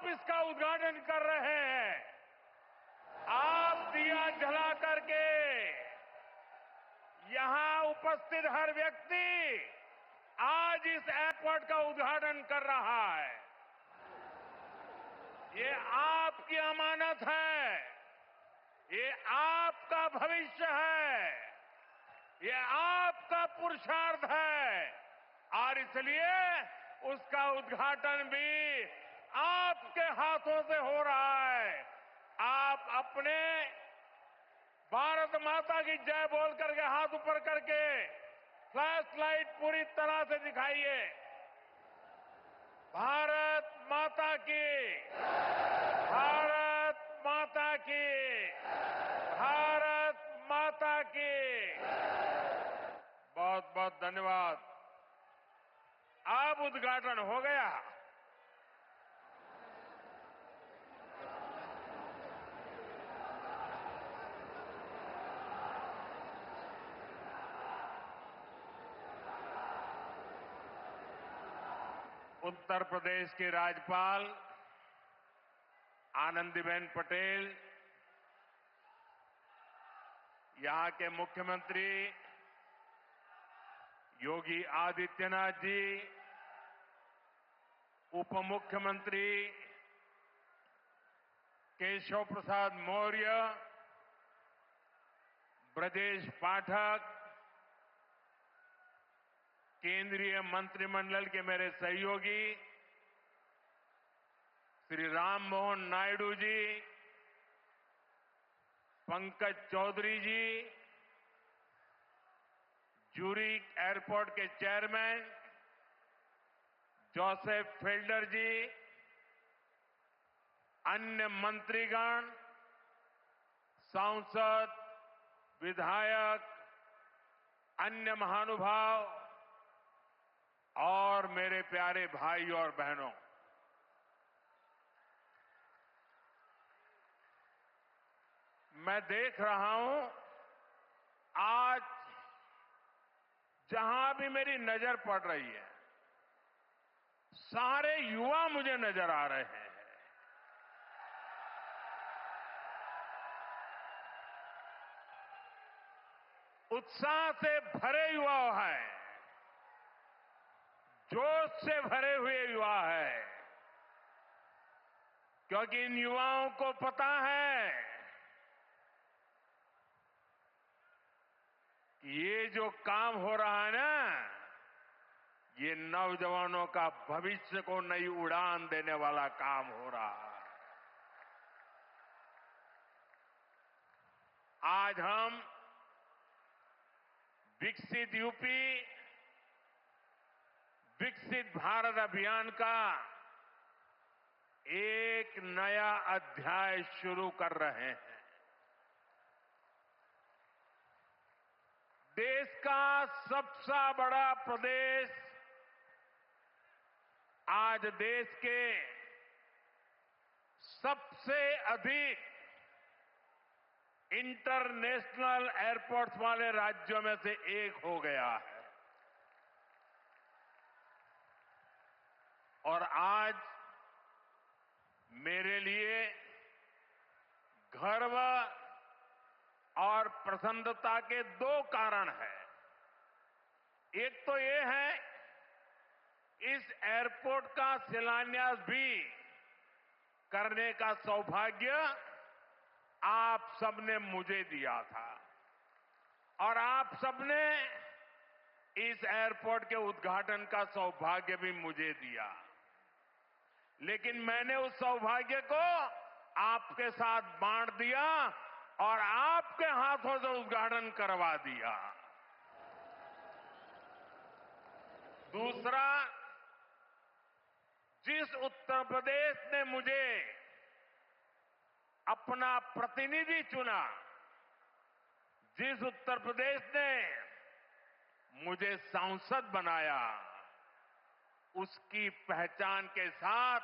आप इसका उद्घाटन कर रहे हैं। आप दिया जला करके यहां उपस्थित हर व्यक्ति आज इस एयरपोर्ट का उद्घाटन कर रहा है। ये आपकी अमानत है, ये आपका भविष्य है, ये आपका पुरुषार्थ है और इसलिए उसका उद्घाटन भी आपके हाथों से हो रहा है। आप अपने भारत माता की जय बोल करके हाथ ऊपर करके फ्लैश लाइट पूरी तरह से दिखाइए। भारत माता की, भारत माता की, भारत माता की। बहुत बहुत धन्यवाद। अब उद्घाटन हो गया। उत्तर प्रदेश के राज्यपाल आनंदीबेन पटेल, यहां के मुख्यमंत्री योगी आदित्यनाथ जी, उप मुख्यमंत्री केशव प्रसाद मौर्य, ब्रजेश पाठक, केंद्रीय मंत्रिमंडल के मेरे सहयोगी श्री राम मोहन नायडू जी, पंकज चौधरी जी, ज्यूरिक एयरपोर्ट के चेयरमैन जोसेफ फेल्डर जी, अन्य मंत्रीगण, सांसद, विधायक, अन्य महानुभाव और मेरे प्यारे भाई और बहनों, मैं देख रहा हूं आज जहां भी मेरी नजर पड़ रही है, सारे युवा मुझे नजर आ रहे हैं। उत्साह से भरे युवा हैं, जोश से भरे हुए युवा हैं, क्योंकि इन युवाओं को पता है कि ये जो काम हो रहा है ना, ये नौजवानों का भविष्य को नई उड़ान देने वाला काम हो रहा है। आज हम विकसित यूपी, विकसित भारत अभियान का एक नया अध्याय शुरू कर रहे हैं। देश का सबसे बड़ा प्रदेश आज देश के सबसे अधिक इंटरनेशनल एयरपोर्ट्स वाले राज्यों में से एक हो गया है और आज मेरे लिए गर्व और प्रसन्नता के दो कारण हैं। एक तो ये है, इस एयरपोर्ट का शिलान्यास भी करने का सौभाग्य आप सबने मुझे दिया था और आप सबने इस एयरपोर्ट के उद्घाटन का सौभाग्य भी मुझे दिया, लेकिन मैंने उस सौभाग्य को आपके साथ बांट दिया और आपके हाथों से उद्घाटन करवा दिया। दूसरा, जिस उत्तर प्रदेश ने मुझे अपना प्रतिनिधि चुना, जिस उत्तर प्रदेश ने मुझे सांसद बनाया, उसकी पहचान के साथ,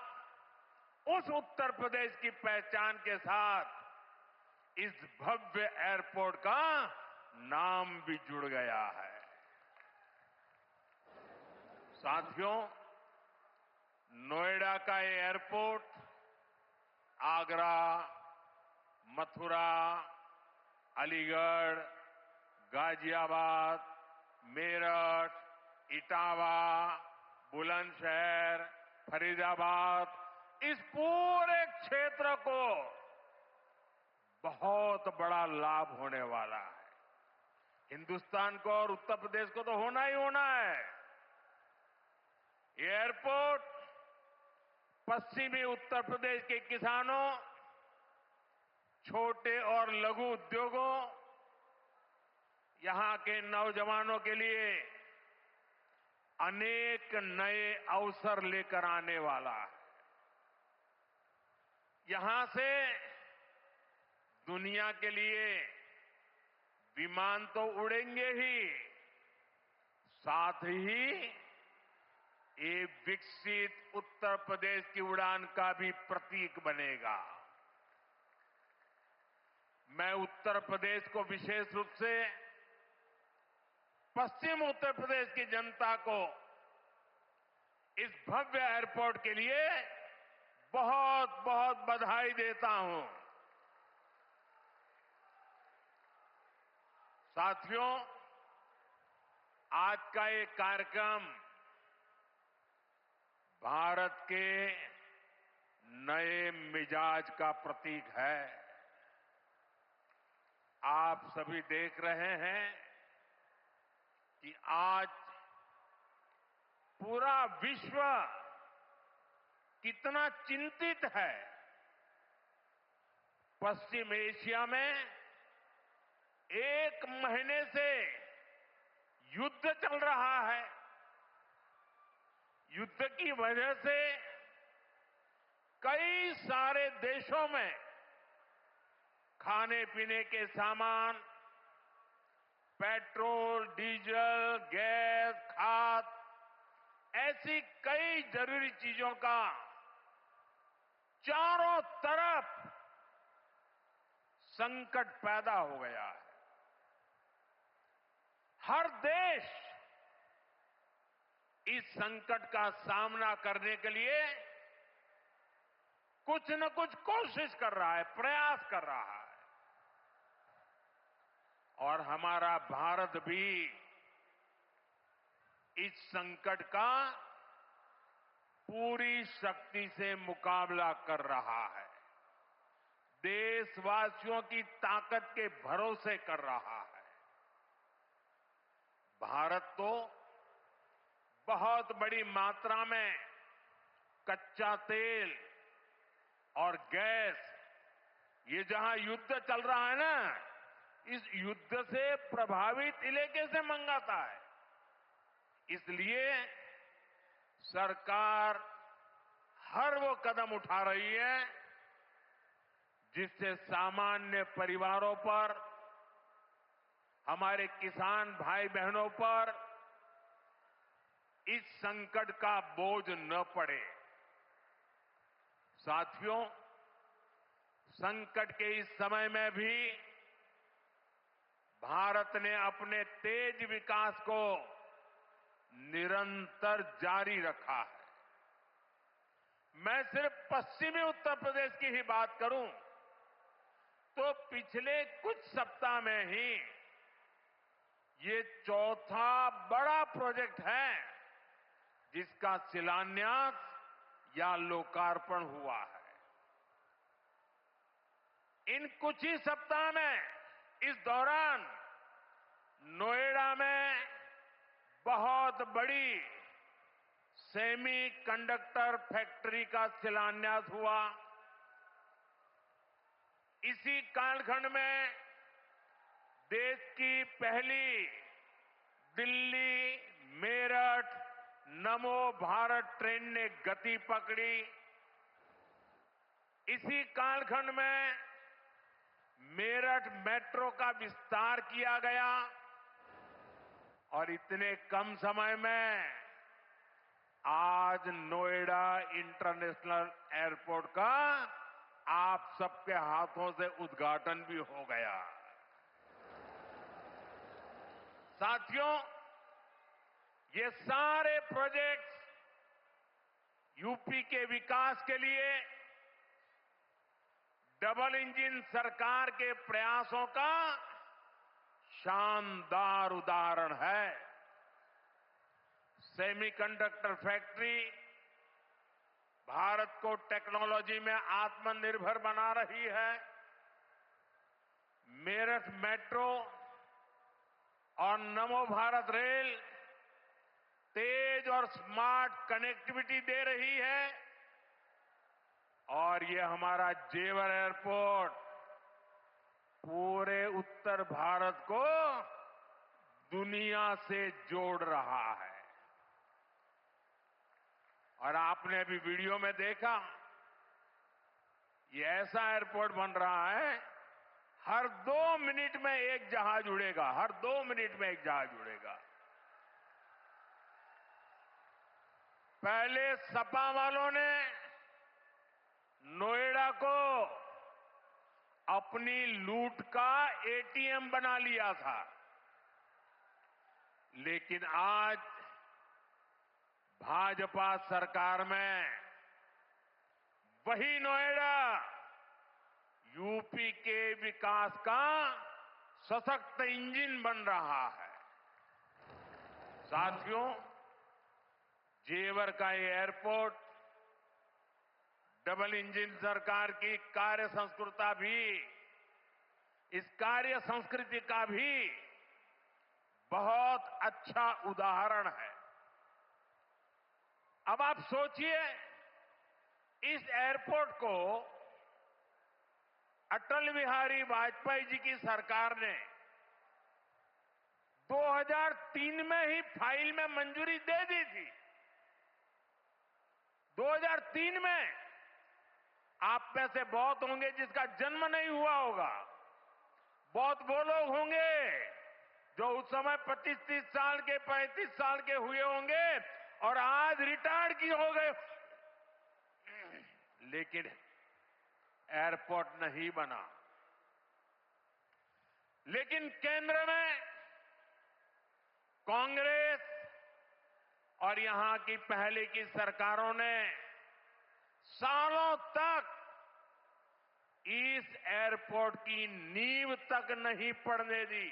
उस उत्तर प्रदेश की पहचान के साथ इस भव्य एयरपोर्ट का नाम भी जुड़ गया है। साथियों, नोएडा का ये एयरपोर्ट आगरा, मथुरा, अलीगढ़, गाजियाबाद, मेरठ, इटावा, बुलंदशहर, फरीदाबाद, इस पूरे क्षेत्र को बहुत बड़ा लाभ होने वाला है। हिंदुस्तान को और उत्तर प्रदेश को तो होना ही होना है। एयरपोर्ट पश्चिमी उत्तर प्रदेश के किसानों, छोटे और लघु उद्योगों, यहां के नौजवानों के लिए अनेक नए अवसर लेकर आने वाला है। यहां से दुनिया के लिए विमान तो उड़ेंगे ही, साथ ही ये विकसित उत्तर प्रदेश की उड़ान का भी प्रतीक बनेगा। मैं उत्तर प्रदेश को विशेष रूप से पश्चिम उत्तर प्रदेश की जनता को इस भव्य एयरपोर्ट के लिए बहुत बहुत बधाई देता हूं। साथियों, आज का ये कार्यक्रम भारत के नए मिजाज का प्रतीक है। आप सभी देख रहे हैं कि आज पूरा विश्व कितना चिंतित है। पश्चिम एशिया में एक महीने से युद्ध चल रहा है। युद्ध की वजह से कई सारे देशों में खाने पीने के सामान, पेट्रोल, डीजल, गैस, खाद, ऐसी कई जरूरी चीजों का चारों तरफ संकट पैदा हो गया है। हर देश इस संकट का सामना करने के लिए कुछ न कुछ कोशिश कर रहा है, प्रयास कर रहा है। और हमारा भारत भी इस संकट का पूरी शक्ति से मुकाबला कर रहा है। देशवासियों की ताकत के भरोसे कर रहा है। भारत तो बहुत बड़ी मात्रा में कच्चा तेल और गैस, ये जहां युद्ध चल रहा है ना, इस युद्ध से प्रभावित इलाके से मंगाता है। इसलिए सरकार हर वो कदम उठा रही है जिससे सामान्य परिवारों पर, हमारे किसान भाई बहनों पर इस संकट का बोझ न पड़े। साथियों, संकट के इस समय में भी भारत ने अपने तेज विकास को निरंतर जारी रखा है। मैं सिर्फ पश्चिमी उत्तर प्रदेश की ही बात करूं तो पिछले कुछ सप्ताह में ही ये चौथा बड़ा प्रोजेक्ट है जिसका शिलान्यास या लोकार्पण हुआ है। इन कुछ ही सप्ताह में, इस दौरान नोएडा में बहुत बड़ी सेमी कंडक्टर फैक्ट्री का शिलान्यास हुआ। इसी कालखंड में देश की पहली दिल्ली मेरठ नमो भारत ट्रेन ने गति पकड़ी। इसी कालखंड में मेरठ मेट्रो का विस्तार किया गया और इतने कम समय में आज नोएडा इंटरनेशनल एयरपोर्ट का आप सबके हाथों से उद्घाटन भी हो गया। साथियों, ये सारे प्रोजेक्ट्स यूपी के विकास के लिए डबल इंजन सरकार के प्रयासों का शानदार उदाहरण है। सेमीकंडक्टर फैक्ट्री भारत को टेक्नोलॉजी में आत्मनिर्भर बना रही है। मेरठ मेट्रो और नमो भारत रेल तेज और स्मार्ट कनेक्टिविटी दे रही है और ये हमारा जेवर एयरपोर्ट पूरे उत्तर भारत को दुनिया से जोड़ रहा है। और आपने अभी वीडियो में देखा, ये ऐसा एयरपोर्ट बन रहा है, हर 2 मिनट में एक जहाज उड़ेगा, हर 2 मिनट में एक जहाज उड़ेगा। पहले सपा वालों ने नोएडा को अपनी लूट का एटीएम बना लिया था, लेकिन आज भाजपा सरकार में वही नोएडा यूपी के विकास का सशक्त इंजन बन रहा है। साथियों, जेवर का ये एयरपोर्ट डबल इंजन सरकार की कार्य संस्कृति भी, इस कार्य संस्कृति का भी बहुत अच्छा उदाहरण है। अब आप सोचिए, इस एयरपोर्ट को अटल बिहारी वाजपेयी जी की सरकार ने 2003 में ही फाइल में मंजूरी दे दी थी। 2003 में आप में से बहुत होंगे जिसका जन्म नहीं हुआ होगा। बहुत वो लोग होंगे जो उस समय 25-30 साल के, 35 साल के हुए होंगे और आज रिटायर्ड की हो गए। लेकिन एयरपोर्ट नहीं बना। लेकिन केंद्र में कांग्रेस और यहां की पहले की सरकारों ने सालों तक इस एयरपोर्ट की नींव तक नहीं पड़ने दी।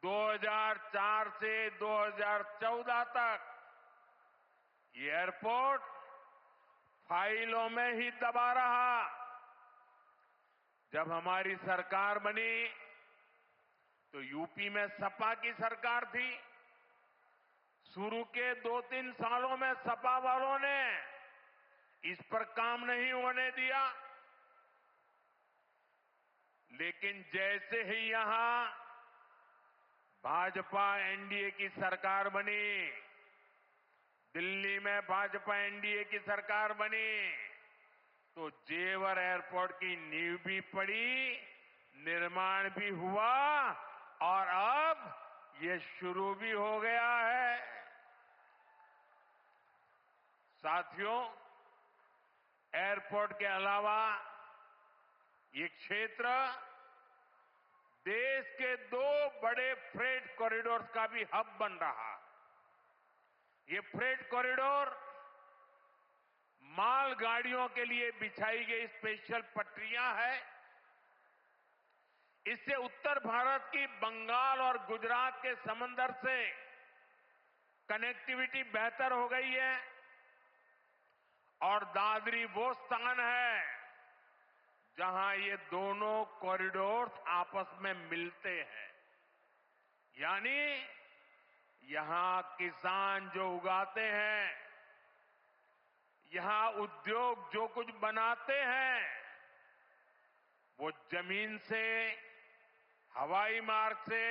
2004 से 2014 तक ये एयरपोर्ट फाइलों में ही दबा रहा। जब हमारी सरकार बनी तो यूपी में सपा की सरकार थी। शुरू के 2-3 सालों में सपा वालों ने इस पर काम नहीं होने दिया, लेकिन जैसे ही यहां भाजपा एनडीए की सरकार बनी, दिल्ली में भाजपा एनडीए की सरकार बनी, तो जेवर एयरपोर्ट की नींव भी पड़ी, निर्माण भी हुआ और अब ये शुरू भी हो गया है। साथियों, एयरपोर्ट के अलावा ये क्षेत्र देश के 2 बड़े फ्रेट कॉरिडोर्स का भी हब बन रहा है। ये फ्रेट कॉरिडोर मालगाड़ियों के लिए बिछाई गई स्पेशल पटरियां हैं। इससे उत्तर भारत की बंगाल और गुजरात के समंदर से कनेक्टिविटी बेहतर हो गई है और दादरी वो स्थान है जहां ये दोनों कॉरिडोर्स आपस में मिलते हैं। यानी यहां किसान जो उगाते हैं, यहां उद्योग जो कुछ बनाते हैं, वो जमीन से, हवाई मार्ग से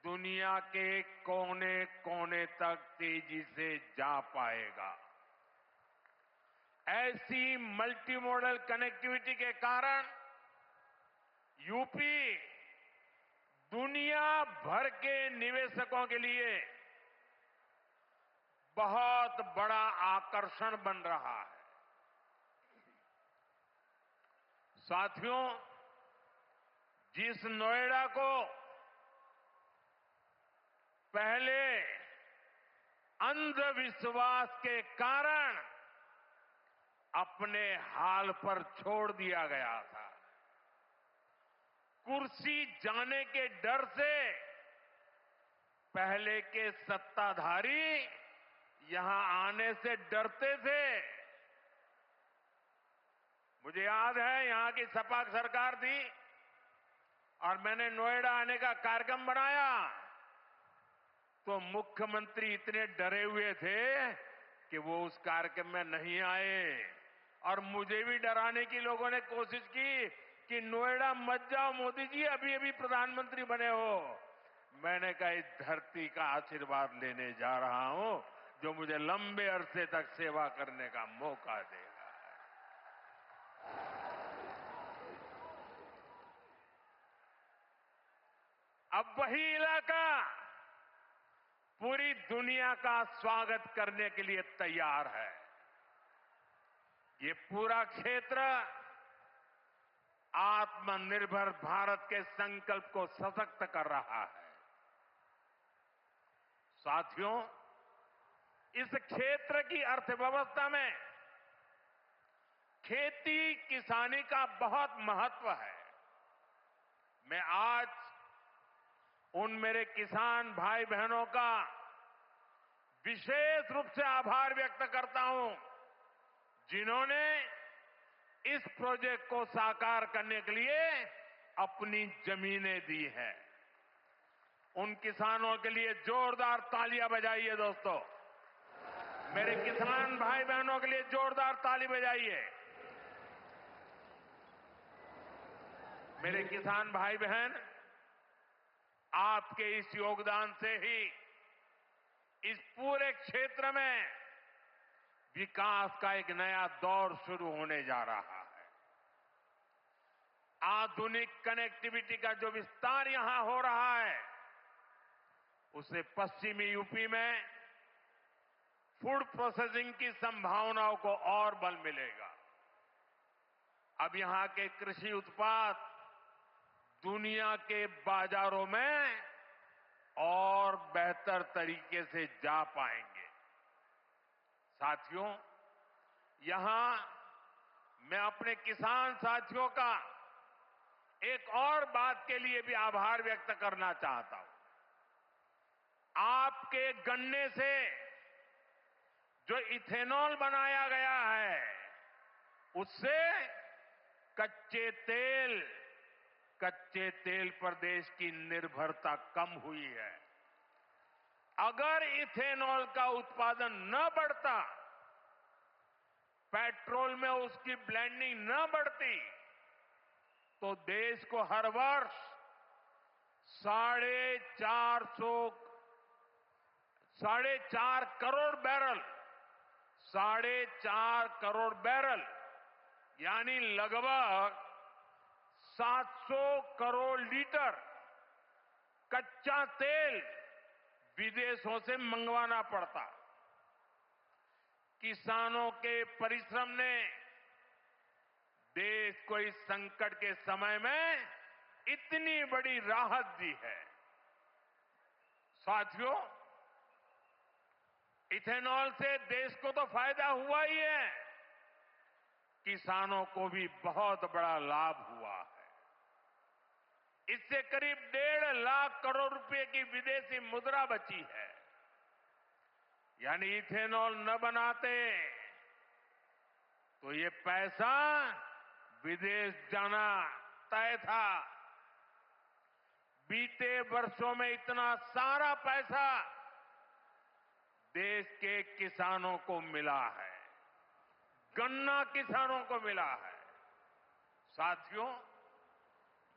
दुनिया के कोने कोने तक तेजी से जा पाएगा। ऐसी मल्टी मॉडल कनेक्टिविटी के कारण यूपी दुनिया भर के निवेशकों के लिए बहुत बड़ा आकर्षण बन रहा है। साथियों, जिस नोएडा को पहले अंधविश्वास के कारण अपने हाल पर छोड़ दिया गया था। कुर्सी जाने के डर से पहले के सत्ताधारी यहां आने से डरते थे। मुझे याद है यहां की सपा सरकार थी और मैंने नोएडा आने का कार्यक्रम बनाया तो मुख्यमंत्री इतने डरे हुए थे कि वो उस कार्यक्रम में नहीं आए और मुझे भी डराने की लोगों ने कोशिश की कि नोएडा मत जाओ मोदी जी, अभी अभी प्रधानमंत्री बने हो। मैंने कहा इस धरती का आशीर्वाद लेने जा रहा हूं जो मुझे लंबे अरसे तक सेवा करने का मौका देगा। अब वही इलाका पूरी दुनिया का स्वागत करने के लिए तैयार है। ये पूरा क्षेत्र आत्मनिर्भर भारत के संकल्प को सशक्त कर रहा है। साथियों, इस क्षेत्र की अर्थव्यवस्था में खेती किसानी का बहुत महत्व है। मैं आज उन मेरे किसान भाई बहनों का विशेष रूप से आभार व्यक्त करता हूं जिन्होंने इस प्रोजेक्ट को साकार करने के लिए अपनी जमीनें दी हैं। उन किसानों के लिए जोरदार तालियां बजाइए दोस्तों। मेरे किसान भाई बहनों के लिए जोरदार ताली बजाइए। मेरे किसान भाई बहन, आपके इस योगदान से ही इस पूरे क्षेत्र में विकास का एक नया दौर शुरू होने जा रहा है। आधुनिक कनेक्टिविटी का जो विस्तार यहां हो रहा है उससे पश्चिमी यूपी में फूड प्रोसेसिंग की संभावनाओं को और बल मिलेगा। अब यहां के कृषि उत्पाद दुनिया के बाजारों में और बेहतर तरीके से जा पाएंगे। साथियों, यहां मैं अपने किसान साथियों का एक और बात के लिए भी आभार व्यक्त करना चाहता हूं। आपके गन्ने से जो इथेनॉल बनाया गया है उससे कच्चे तेल पर देश की निर्भरता कम हुई है। अगर इथेनॉल का उत्पादन न बढ़ता, पेट्रोल में उसकी ब्लेंडिंग न बढ़ती, तो देश को हर वर्ष 4.5 करोड़ बैरल 4.5 करोड़ बैरल यानी लगभग 700 करोड़ लीटर कच्चा तेल विदेशों से मंगवाना पड़ता। किसानों के परिश्रम ने देश को इस संकट के समय में इतनी बड़ी राहत दी है। साथियों, इथेनॉल से देश को तो फायदा हुआ ही है, किसानों को भी बहुत बड़ा लाभ हुआ है। इससे करीब 1.5 लाख करोड़ रुपए की विदेशी मुद्रा बची है। यानी इथेनॉल न बनाते तो ये पैसा विदेश जाना तय था। बीते वर्षों में इतना सारा पैसा देश के किसानों को मिला है, गन्ना किसानों को मिला है। साथियों,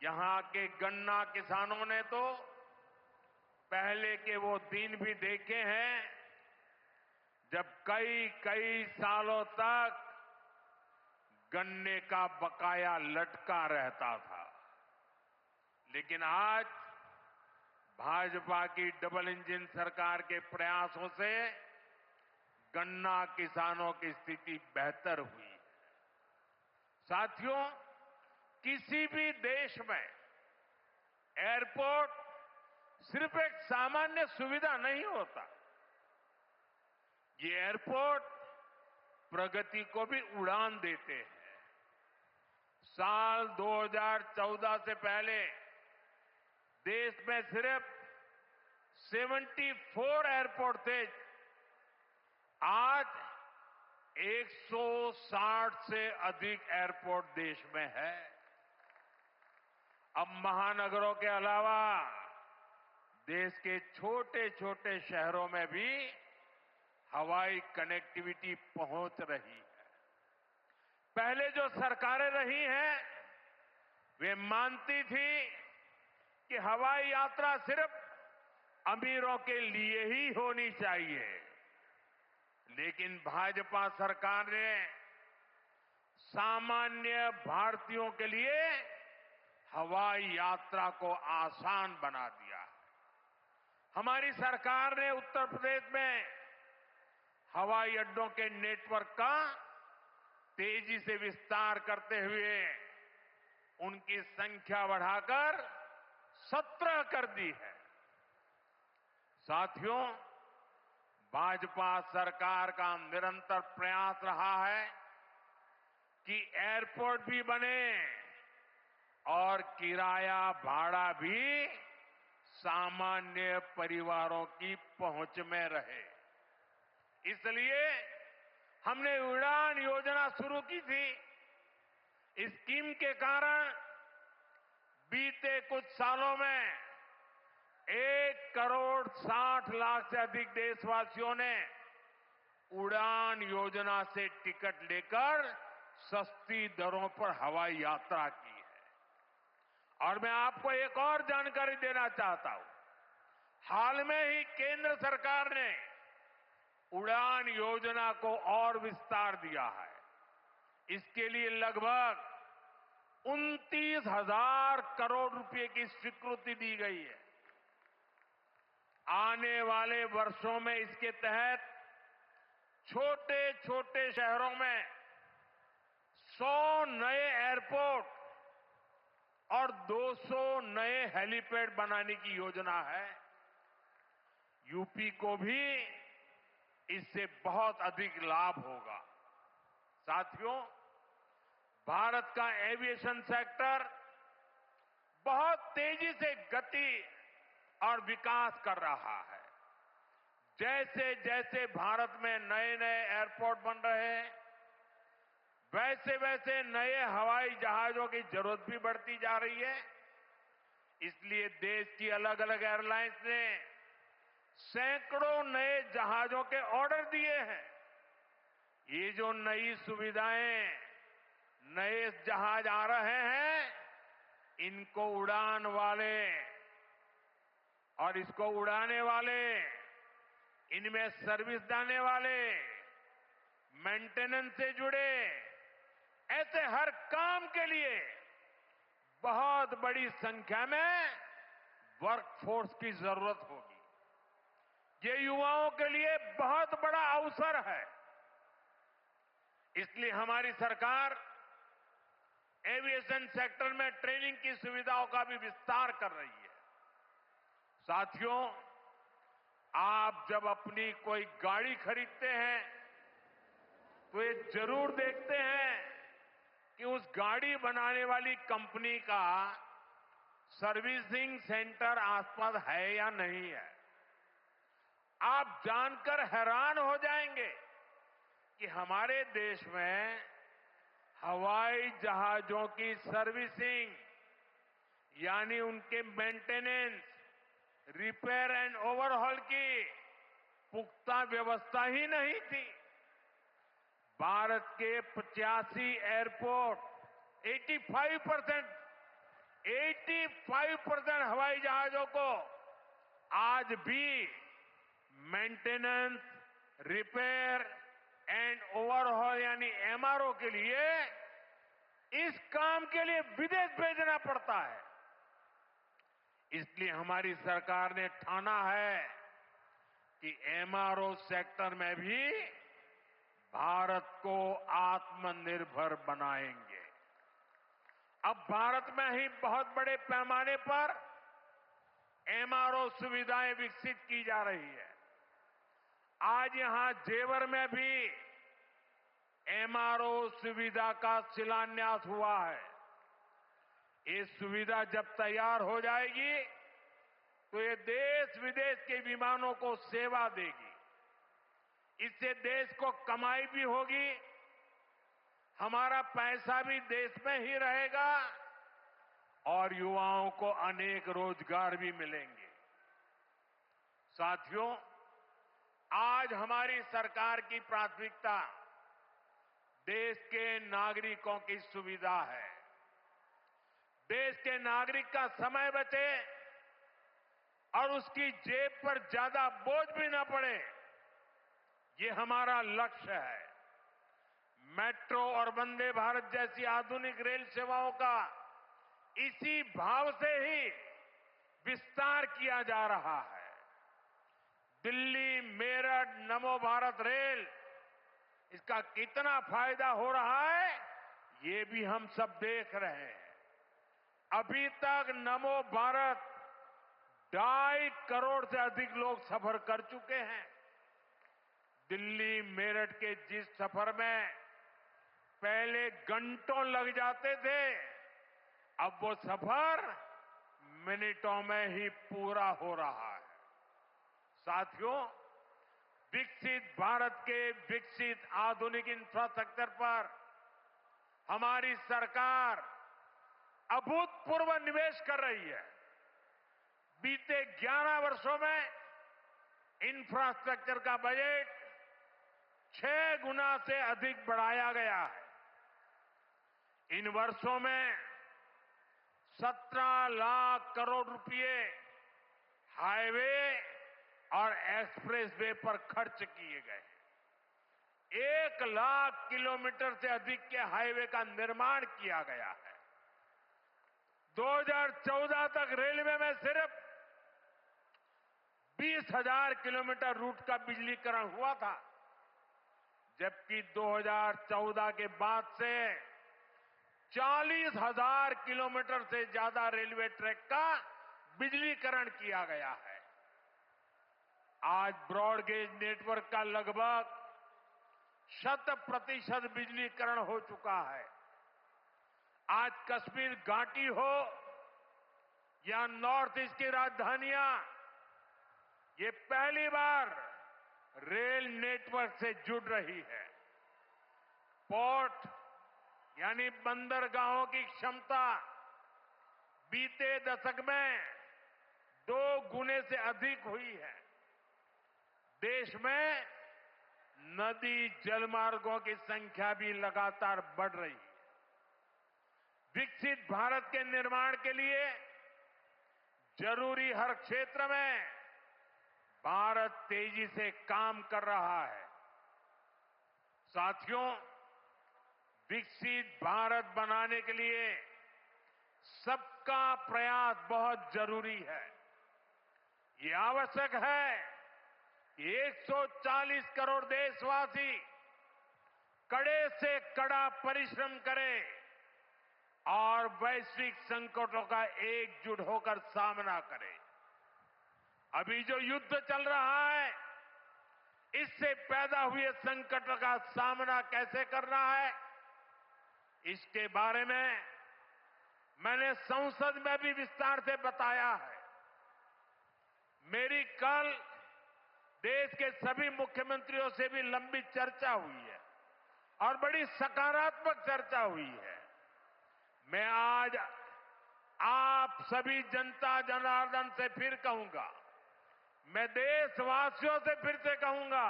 यहां के गन्ना किसानों ने तो पहले के वो दिन भी देखे हैं जब कई सालों तक गन्ने का बकाया लटका रहता था। लेकिन आज भाजपा की डबल इंजन सरकार के प्रयासों से गन्ना किसानों की स्थिति बेहतर हुई है। साथियों, किसी भी देश में एयरपोर्ट सिर्फ एक सामान्य सुविधा नहीं होता। ये एयरपोर्ट प्रगति को भी उड़ान देते हैं। साल 2014 से पहले देश में सिर्फ 74 एयरपोर्ट थे। आज 160 से अधिक एयरपोर्ट देश में है। अब महानगरों के अलावा देश के छोटे छोटे शहरों में भी हवाई कनेक्टिविटी पहुंच रही है। पहले जो सरकारें रही हैं, वे मानती थी कि हवाई यात्रा सिर्फ अमीरों के लिए ही होनी चाहिए। लेकिन भाजपा सरकार ने सामान्य भारतीयों के लिए हवाई यात्रा को आसान बना दिया। हमारी सरकार ने उत्तर प्रदेश में हवाई अड्डों के नेटवर्क का तेजी से विस्तार करते हुए उनकी संख्या बढ़ाकर 17 कर दी है। साथियों, भाजपा सरकार का निरंतर प्रयास रहा है कि एयरपोर्ट भी बने और किराया भाड़ा भी सामान्य परिवारों की पहुंच में रहे। इसलिए हमने उड़ान योजना शुरू की थी। इस स्कीम के कारण बीते कुछ सालों में 1,60,00,000 से अधिक देशवासियों ने उड़ान योजना से टिकट लेकर सस्ती दरों पर हवाई यात्रा की है। और मैं आपको एक और जानकारी देना चाहता हूं। हाल में ही केंद्र सरकार ने उड़ान योजना को और विस्तार दिया है। इसके लिए लगभग 29,000 करोड़ रुपए की स्वीकृति दी गई है। आने वाले वर्षों में इसके तहत छोटे छोटे शहरों में 100 नए एयरपोर्ट और 200 नए हेलीपैड बनाने की योजना है। यूपी को भी इससे बहुत अधिक लाभ होगा। साथियों, भारत का एविएशन सेक्टर बहुत तेजी से गति और विकास कर रहा है। जैसे जैसे भारत में नए नए एयरपोर्ट बन रहे हैं, वैसे वैसे नए हवाई जहाजों की जरूरत भी बढ़ती जा रही है। इसलिए देश की अलग अलग एयरलाइंस ने सैकड़ों नए जहाजों के ऑर्डर दिए हैं। ये जो नई सुविधाएं, नए जहाज आ रहे हैं, इनको उड़ान वाले और इसको उड़ाने वाले, इनमें सर्विस देने वाले, मेंटेनेंस से जुड़े, ऐसे हर काम के लिए बहुत बड़ी संख्या में वर्कफोर्स की जरूरत होगी। ये युवाओं के लिए बहुत बड़ा अवसर है। इसलिए हमारी सरकार एविएशन सेक्टर में ट्रेनिंग की सुविधाओं का भी विस्तार कर रही है। साथियों, आप जब अपनी कोई गाड़ी खरीदते हैं तो ये जरूर देखते हैं कि उस गाड़ी बनाने वाली कंपनी का सर्विसिंग सेंटर आसपास है या नहीं है। आप जानकर हैरान हो जाएंगे कि हमारे देश में हवाई जहाजों की सर्विसिंग यानी उनके मेंटेनेंस, रिपेयर एंड ओवरहॉल की पुख्ता व्यवस्था ही नहीं थी। भारत के 85 एयरपोर्ट 85% हवाई जहाजों को आज भी मेंटेनेंस, रिपेयर एंड ओवरहॉल यानी एमआरओ के लिए इस काम के लिए विदेश भेजना पड़ता है। इसलिए हमारी सरकार ने ठाना है कि एमआरओ सेक्टर में भी भारत को आत्मनिर्भर बनाएंगे। अब भारत में ही बहुत बड़े पैमाने पर एमआरओ सुविधाएं विकसित की जा रही है। आज यहां जेवर में भी एमआरओ सुविधा का शिलान्यास हुआ है। ये सुविधा जब तैयार हो जाएगी तो ये देश विदेश के विमानों को सेवा देगी। इससे देश को कमाई भी होगी, हमारा पैसा भी देश में ही रहेगा और युवाओं को अनेक रोजगार भी मिलेंगे। साथियों, आज हमारी सरकार की प्राथमिकता देश के नागरिकों की सुविधा है। देश के नागरिक का समय बचे और उसकी जेब पर ज्यादा बोझ भी न पड़े, ये हमारा लक्ष्य है। मेट्रो और वंदे भारत जैसी आधुनिक रेल सेवाओं का इसी भाव से ही विस्तार किया जा रहा है। दिल्ली मेरठ नमो भारत रेल, इसका कितना फायदा हो रहा है ये भी हम सब देख रहे हैं। अभी तक नमो भारत 2.5 करोड़ से अधिक लोग सफर कर चुके हैं। दिल्ली मेरठ के जिस सफर में पहले घंटों लग जाते थे, अब वो सफर मिनटों में ही पूरा हो रहा है। साथियों, विकसित भारत के विकसित आधुनिक इंफ्रास्ट्रक्चर पर हमारी सरकार अभूतपूर्व निवेश कर रही है। बीते 11 वर्षों में इंफ्रास्ट्रक्चर का बजट 6 गुना से अधिक बढ़ाया गया है। इन वर्षों में 17 लाख करोड़ रुपए हाईवे और एक्सप्रेसवे पर खर्च किए गए। 1 लाख किलोमीटर से अधिक के हाईवे का निर्माण किया गया है। 2014 तक रेलवे में सिर्फ 20,000 किलोमीटर रूट का बिजलीकरण हुआ था, जबकि 2014 के बाद से 40,000 किलोमीटर से ज्यादा रेलवे ट्रैक का बिजलीकरण किया गया है। आज ब्रॉडगेज नेटवर्क का लगभग 100% बिजलीकरण हो चुका है। आज कश्मीर घाटी हो या नॉर्थ ईस्ट की राजधानियां, ये पहली बार रेल नेटवर्क से जुड़ रही है। पोर्ट यानी बंदरगाहों की क्षमता बीते दशक में 2 गुने से अधिक हुई है। देश में नदी जलमार्गों की संख्या भी लगातार बढ़ रही है। विकसित भारत के निर्माण के लिए जरूरी हर क्षेत्र में भारत तेजी से काम कर रहा है। साथियों, विकसित भारत बनाने के लिए सबका प्रयास बहुत जरूरी है। ये आवश्यक है कि 140 करोड़ देशवासी कड़े से कड़ा परिश्रम करें और वैश्विक संकटों का एकजुट होकर सामना करें। अभी जो युद्ध चल रहा है, इससे पैदा हुए संकटों का सामना कैसे करना है, इसके बारे में मैंने संसद में भी विस्तार से बताया है। मेरी कल देश के सभी मुख्यमंत्रियों से भी लंबी चर्चा हुई है और बड़ी सकारात्मक चर्चा हुई है। मैं आज आप सभी जनता जनार्दन से फिर कहूंगा, मैं देशवासियों से फिर से कहूंगा,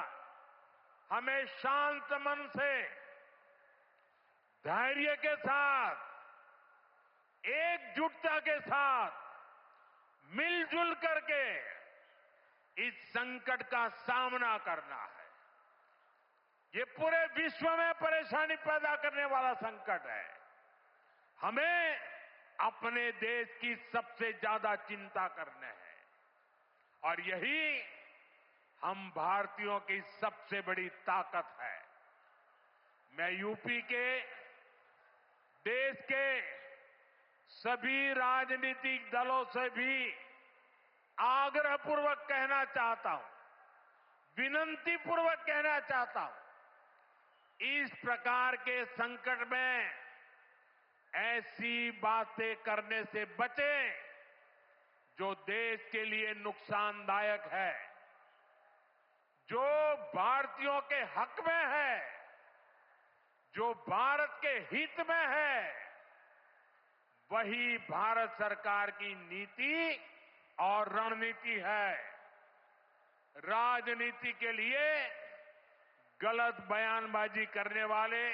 हमें शांत मन से, धैर्य के साथ, एकजुटता के साथ, मिलजुल करके इस संकट का सामना करना है। ये पूरे विश्व में परेशानी पैदा करने वाला संकट है। हमें अपने देश की सबसे ज्यादा चिंता करनी है और यही हम भारतीयों की सबसे बड़ी ताकत है। मैं यूपी के, देश के सभी राजनीतिक दलों से भी आग्रहपूर्वक कहना चाहता हूं, विनती पूर्वक कहना चाहता हूं, इस प्रकार के संकट में ऐसी बातें करने से बचें जो देश के लिए नुकसानदायक है, जो भारतीयों के हक में है, जो भारत के हित में है, वही भारत सरकार की नीति और रणनीति है। राजनीति के लिए गलत बयानबाजी करने वाले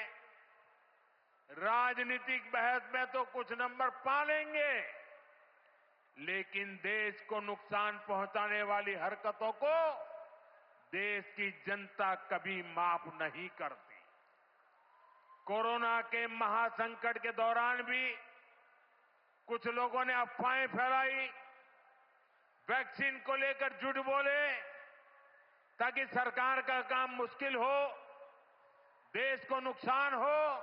राजनीतिक बहस में तो कुछ नंबर पा लेंगे, लेकिन देश को नुकसान पहुंचाने वाली हरकतों को देश की जनता कभी माफ नहीं करती। कोरोना के महासंकट के दौरान भी कुछ लोगों ने अफवाहें फैलाई, वैक्सीन को लेकर झूठ बोले ताकि सरकार का काम मुश्किल हो, देश को नुकसान हो।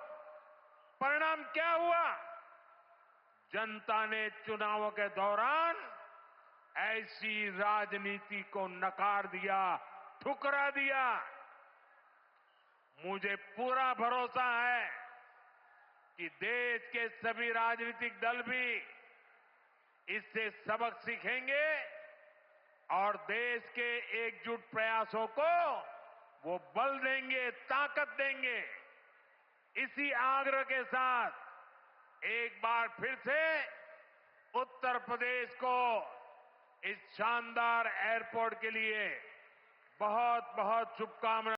परिणाम क्या हुआ? जनता ने चुनावों के दौरान ऐसी राजनीति को नकार दिया, ठुकरा दिया। मुझे पूरा भरोसा है कि देश के सभी राजनीतिक दल भी इससे सबक सीखेंगे और देश के एकजुट प्रयासों को वो बल देंगे, ताकत देंगे। इसी आग्रह के साथ एक बार फिर से उत्तर प्रदेश को इस शानदार एयरपोर्ट के लिए बहुत बहुत शुभकामनाएं।